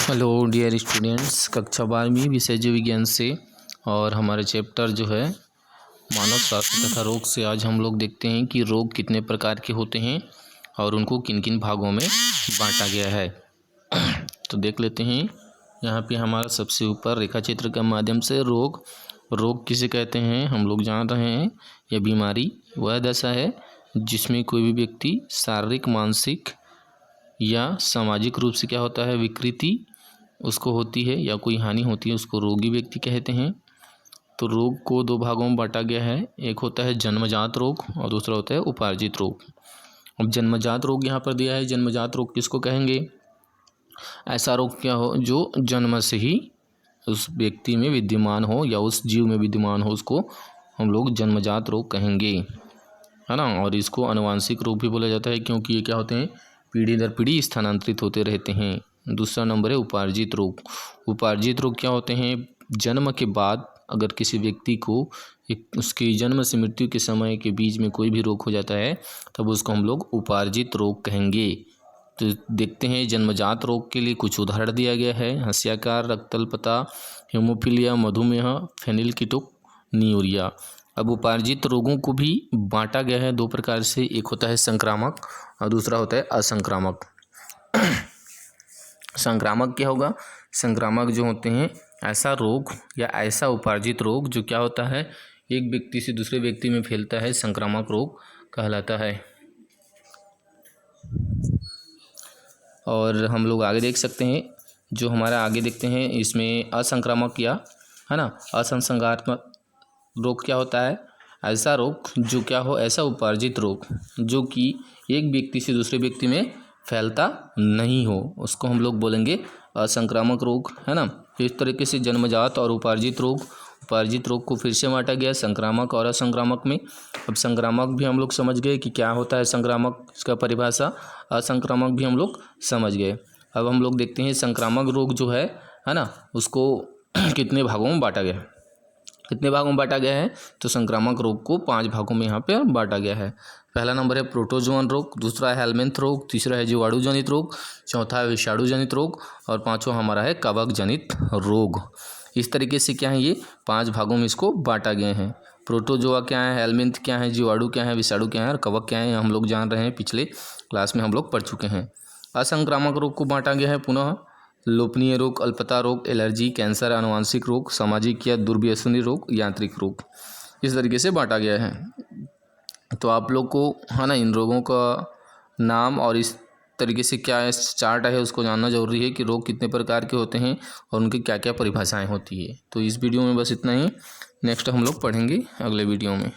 Hello dear students, कक्षा 12वीं विषय जीव विज्ञान से और हमारे चैप्टर जो है मानव स्वास्थ्य तथा रोग से आज हम लोग देखते हैं कि रोग कितने प्रकार के होते हैं और उनको किन किन भागों में बांटा गया है। तो देख लेते हैं। यहाँ पे हमारा सबसे ऊपर रेखा चित्र के माध्यम से रोग किसे कहते हैं हम लोग जान रहे हैं। यह बीमारी वह दशा है जिसमें कोई भी व्यक्ति शारीरिक, मानसिक या सामाजिक रूप से क्या होता है, विकृति उसको होती है या कोई हानि होती है, उसको रोगी व्यक्ति कहते हैं। तो रोग को दो भागों में बांटा गया है, एक होता है जन्मजात रोग और दूसरा होता है उपार्जित रोग। अब जन्मजात रोग यहाँ पर दिया है। जन्मजात रोग किसको कहेंगे? ऐसा रोग क्या हो जो जन्म से ही उस व्यक्ति में विद्यमान हो या उस जीव में विद्यमान हो, उसको हम लोग जन्मजात रोग कहेंगे, है ना। और इसको आनुवांशिक रोग भी बोला जाता है क्योंकि ये क्या होते हैं, पीढ़ी दर पीढ़ी स्थानांतरित होते रहते हैं। दूसरा नंबर है उपार्जित रोग। उपार्जित रोग क्या होते हैं? जन्म के बाद अगर किसी व्यक्ति को उसकी जन्म से मृत्यु के समय के बीच में कोई भी रोग हो जाता है तब उसको हम लोग उपार्जित रोग कहेंगे। तो देखते हैं जन्मजात रोग के लिए कुछ उदाहरण दिया गया है। हंस्याकार, रक्तअल्पता, हेमोफीलिया, मधुमेह, फेनिलकीटोन्यूरिया। अब उपार्जित रोगों को भी बांटा गया है दो प्रकार से, एक होता है संक्रामक और दूसरा होता है असंक्रामक। संक्रामक क्या होगा? संक्रामक जो होते हैं ऐसा रोग या ऐसा उपार्जित रोग जो क्या होता है, एक व्यक्ति से दूसरे व्यक्ति में फैलता है, संक्रामक रोग कहलाता है। और हम लोग आगे देख सकते हैं, जो हमारा आगे देखते हैं इसमें असंक्रामक या है ना असंसर्गात्मक रोग क्या होता है? ऐसा रोग जो क्या हो, ऐसा उपार्जित रोग जो कि एक व्यक्ति से दूसरे व्यक्ति में फैलता नहीं हो, उसको हम लोग बोलेंगे असंक्रामक रोग, है ना। तो इस तरीके से जन्मजात और उपार्जित रोग को फिर से बांटा गया संक्रामक और असंक्रामक में। अब संक्रामक भी हम लोग समझ गए कि क्या होता है संक्रामक, इसका परिभाषा। असंक्रामक भी हम लोग समझ गए। अब हम लोग देखते हैं संक्रामक रोग जो है ना, उसको कितने भागों में बांटा गया है। कितने भागों में बांटा गया है? तो संक्रामक रोग को 5 भागों में यहाँ पे बांटा गया है। पहला नंबर है प्रोटोजोअन रोग, दूसरा है हेलमिंथ रोग, तीसरा है जीवाणु जनित रोग, चौथा है विषाणु जनित रोग और पांचवा हमारा है कवक जनित रोग। इस तरीके से क्या है, ये 5 भागों में इसको बांटा गया है। प्रोटोजोआ क्या है, हेलमिंथ क्या है, जीवाणु क्या है, विषाणु क्या है और कवक क्या है, हम लोग जान रहे हैं, पिछले क्लास में हम लोग पढ़ चुके हैं। असंक्रामक रोग को बांटा गया है पुनः लोपनीय रोग, अल्पता रोग, एलर्जी, कैंसर, आनुवांशिक रोग, सामाजिक या दुर्व्यसनी रोग, यांत्रिक रोग। इस तरीके से बांटा गया है। तो आप लोग को है ना इन रोगों का नाम और इस तरीके से क्या चार्ट है उसको जानना जरूरी है कि रोग कितने प्रकार के होते हैं और उनकी क्या क्या परिभाषाएं होती है। तो इस वीडियो में बस इतना ही। नेक्स्ट हम लोग पढ़ेंगे अगले वीडियो में।